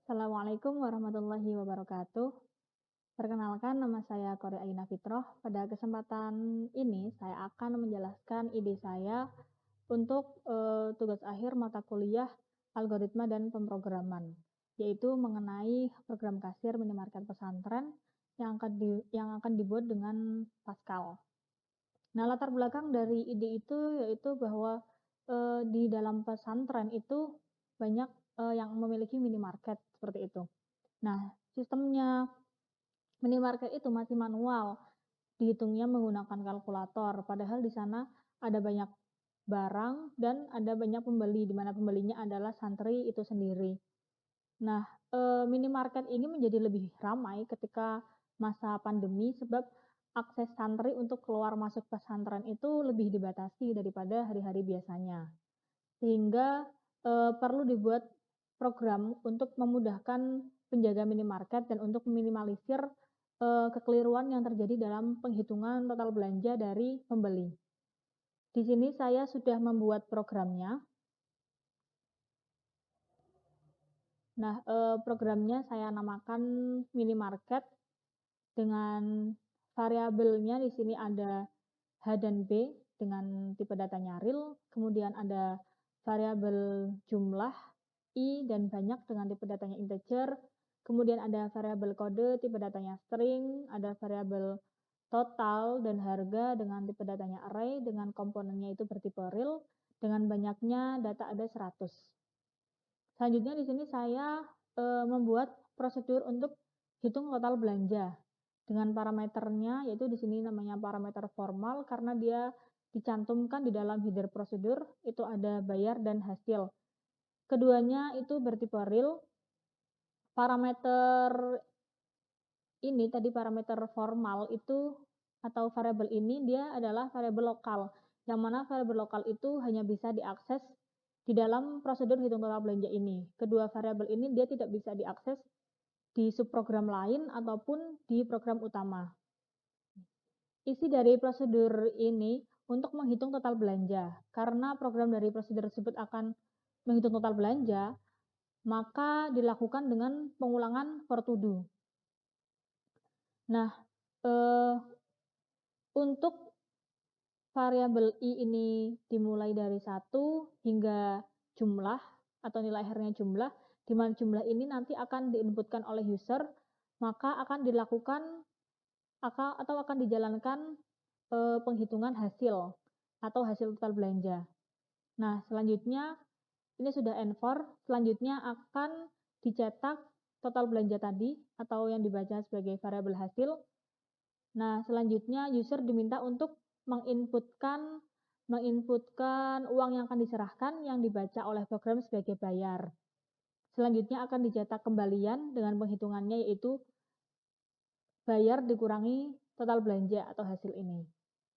Assalamualaikum warahmatullahi wabarakatuh. Perkenalkan, nama saya Korea Aina Fitroh. Pada kesempatan ini, saya akan menjelaskan ide saya untuk tugas akhir mata kuliah algoritma dan pemrograman, yaitu mengenai program kasir minimarket pesantren yang akan dibuat dengan Pascal. Nah, latar belakang dari ide itu yaitu bahwa di dalam pesantren itu banyak yang memiliki minimarket seperti itu. Nah, sistemnya minimarket itu masih manual, dihitungnya menggunakan kalkulator, padahal di sana ada banyak barang dan ada banyak pembeli, di mana pembelinya adalah santri itu sendiri. Nah, minimarket ini menjadi lebih ramai ketika masa pandemi sebab akses santri untuk keluar masuk pesantren itu lebih dibatasi daripada hari-hari biasanya. Sehingga, perlu dibuat program untuk memudahkan penjaga minimarket dan untuk meminimalisir, kekeliruan yang terjadi dalam penghitungan total belanja dari pembeli. Di sini saya sudah membuat programnya. Nah, programnya saya namakan minimarket dengan variabelnya di sini ada H dan B dengan tipe datanya real, kemudian ada variabel jumlah I dan banyak dengan tipe datanya integer, kemudian ada variabel kode tipe datanya string, ada variabel total dan harga dengan tipe datanya array dengan komponennya itu bertipe real, dengan banyaknya data ada 100. Selanjutnya di sini saya membuat prosedur untuk hitung total belanja dengan parameternya, yaitu di sini namanya parameter formal karena dia dicantumkan di dalam header prosedur, itu ada bayar dan hasil. Keduanya itu bertipe real. Parameter ini tadi parameter formal itu atau variabel ini dia adalah variabel lokal, yang mana variabel lokal itu hanya bisa diakses di dalam prosedur hitung total belanja ini. Kedua variabel ini dia tidak bisa diakses di subprogram lain ataupun di program utama. Isi dari prosedur ini untuk menghitung total belanja. Karena program dari prosedur tersebut akan menghitung total belanja, maka dilakukan dengan pengulangan for to do. Nah, untuk variabel I ini dimulai dari 1 hingga jumlah atau nilai akhirnya jumlah, di mana jumlah ini nanti akan diinputkan oleh user, maka akan dilakukan atau akan dijalankan penghitungan hasil atau hasil total belanja. Nah, selanjutnya ini sudah N4, selanjutnya akan dicetak total belanja tadi atau yang dibaca sebagai variabel hasil. Nah, selanjutnya user diminta untuk menginputkan uang yang akan diserahkan yang dibaca oleh program sebagai bayar. Selanjutnya akan dicetak kembalian dengan penghitungannya yaitu bayar dikurangi total belanja atau hasil ini.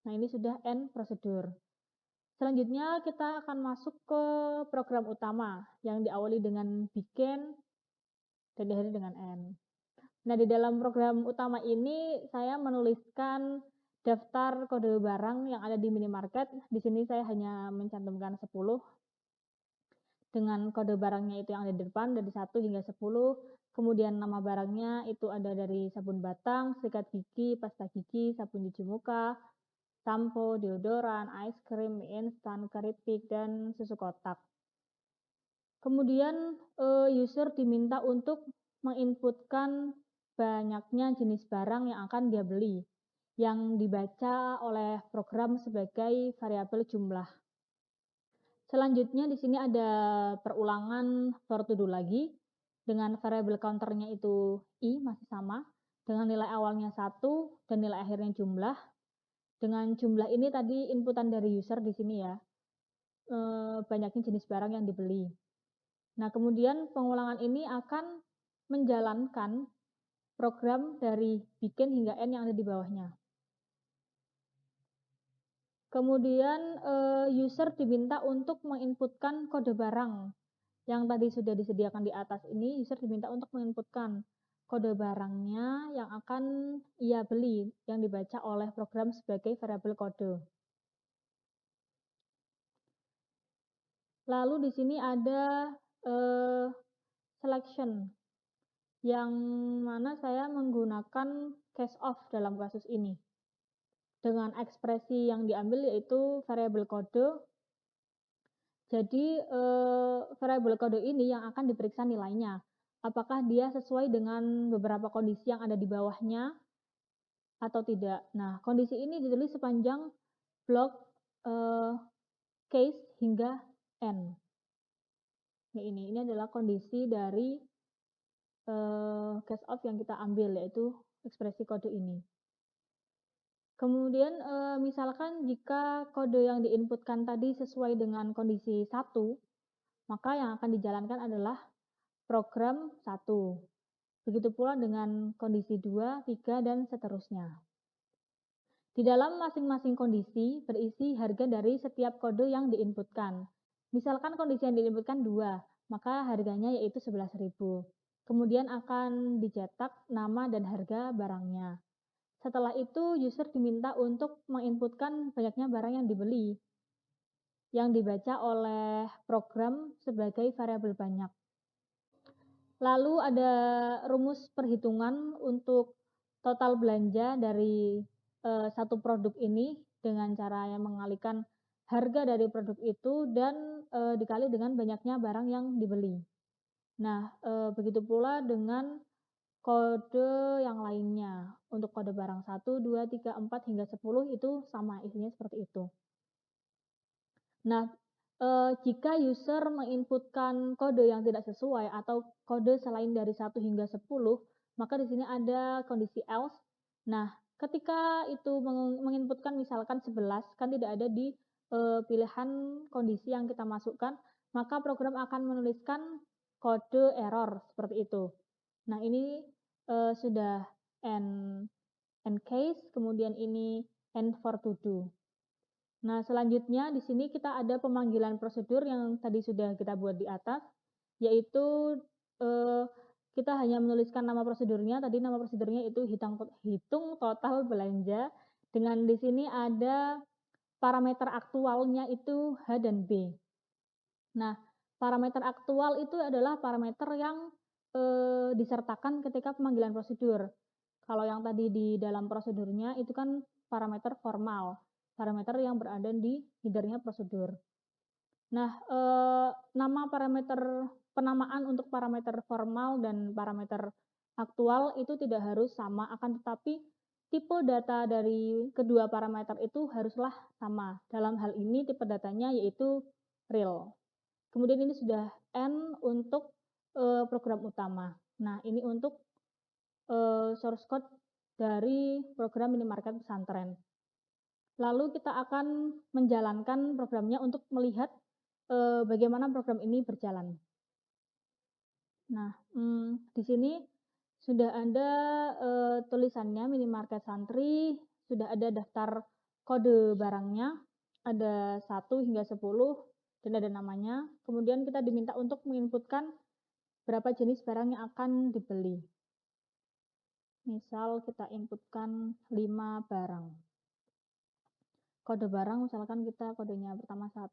Nah, ini sudah N prosedur. Selanjutnya kita akan masuk ke program utama yang diawali dengan begin dan diakhiri dengan N. Nah, di dalam program utama ini saya menuliskan daftar kode barang yang ada di minimarket. Di sini saya hanya mencantumkan 10 dengan kode barangnya itu yang ada di depan dari 1 hingga 10. Kemudian nama barangnya itu ada dari sabun batang, sikat gigi, pasta gigi, sabun cuci muka, sampo, deodoran, ice cream, mie instan, keripik, dan susu kotak. Kemudian user diminta untuk menginputkan banyaknya jenis barang yang akan dia beli, yang dibaca oleh program sebagai variabel jumlah. Selanjutnya di sini ada perulangan for to do lagi, dengan variabel counternya itu I masih sama, dengan nilai awalnya 1 dan nilai akhirnya jumlah. Dengan jumlah ini tadi inputan dari user di sini ya, banyaknya jenis barang yang dibeli. Nah, kemudian pengulangan ini akan menjalankan program dari bikin hingga N yang ada di bawahnya. Kemudian user diminta untuk menginputkan kode barang yang tadi sudah disediakan di atas ini. User diminta untuk menginputkan kode barangnya yang akan ia beli yang dibaca oleh program sebagai variabel kode. Lalu di sini ada selection. yang mana saya menggunakan case of dalam kasus ini. Dengan ekspresi yang diambil yaitu variabel kode. Jadi, variabel kode ini yang akan diperiksa nilainya. Apakah dia sesuai dengan beberapa kondisi yang ada di bawahnya atau tidak. Nah, kondisi ini ditulis sepanjang blok, case hingga N. Nah, ini adalah kondisi dari, case of yang kita ambil, yaitu ekspresi kode ini. Kemudian, misalkan jika kode yang diinputkan tadi sesuai dengan kondisi 1, maka yang akan dijalankan adalah program 1. Begitu pula dengan kondisi 2, 3, dan seterusnya. Di dalam masing-masing kondisi berisi harga dari setiap kode yang diinputkan. Misalkan kondisi yang diinputkan 2, maka harganya yaitu 11.000. Kemudian akan dicetak nama dan harga barangnya. Setelah itu user diminta untuk menginputkan banyaknya barang yang dibeli, yang dibaca oleh program sebagai variabel banyak. Lalu ada rumus perhitungan untuk total belanja dari satu produk ini dengan cara yang mengalihkan harga dari produk itu dan dikali dengan banyaknya barang yang dibeli. Nah, begitu pula dengan kode yang lainnya. Untuk kode barang 1, 2, 3, 4, hingga 10 itu sama, isinya seperti itu. Nah, jika user menginputkan kode yang tidak sesuai atau kode selain dari 1 hingga 10, maka di sini ada kondisi else. Nah, ketika itu menginputkan misalkan 11, kan tidak ada di pilihan kondisi yang kita masukkan, maka program akan menuliskan kode error seperti itu. Nah, ini sudah end case, kemudian ini end for to do. Nah, selanjutnya di sini kita ada pemanggilan prosedur yang tadi sudah kita buat di atas, yaitu kita hanya menuliskan nama prosedurnya. Tadi nama prosedurnya itu hitung total belanja. Dengan di sini ada parameter aktualnya itu H dan B. Nah, parameter aktual itu adalah parameter yang disertakan ketika pemanggilan prosedur. Kalau yang tadi di dalam prosedurnya itu kan parameter formal, parameter yang berada di header-nya prosedur. Nah, nama parameter penamaan untuk parameter formal dan parameter aktual itu tidak harus sama, akan tetapi tipe data dari kedua parameter itu haruslah sama. Dalam hal ini tipe datanya yaitu real. Kemudian ini sudah N untuk program utama. Nah, ini untuk source code dari program minimarket pesantren. Lalu kita akan menjalankan programnya untuk melihat bagaimana program ini berjalan. Nah, di sini sudah ada tulisannya minimarket santri, sudah ada daftar kode barangnya, ada 1 hingga 10, dan ada namanya. Kemudian kita diminta untuk menginputkan berapa jenis barang yang akan dibeli. Misal kita inputkan 5 barang. Kode barang misalkan kita kodenya pertama 1.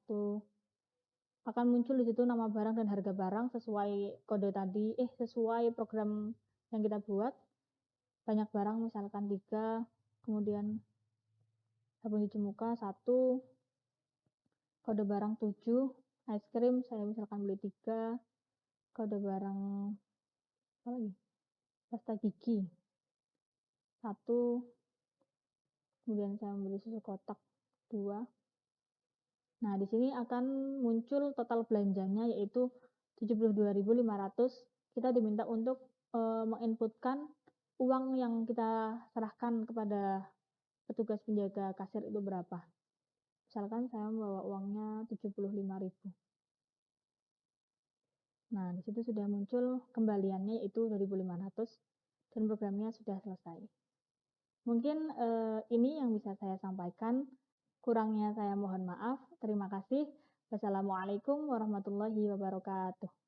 Akan muncul di situ nama barang dan harga barang sesuai kode tadi, sesuai program yang kita buat. Banyak barang misalkan 3, kemudian sabun cuci muka 1, kode barang 7, es krim saya misalkan beli 3, kode barang apa lagi? Pasta gigi 1, kemudian saya membeli susu kotak 2. Nah, di sini akan muncul total belanjanya yaitu 72.500. Kita diminta untuk menginputkan uang yang kita serahkan kepada petugas penjaga kasir itu berapa. Misalkan saya membawa uangnya 75.000. Nah, di situ sudah muncul kembaliannya yaitu 2.500 dan programnya sudah selesai. Mungkin ini yang bisa saya sampaikan. Kurangnya saya mohon maaf. Terima kasih. Wassalamualaikum warahmatullahi wabarakatuh.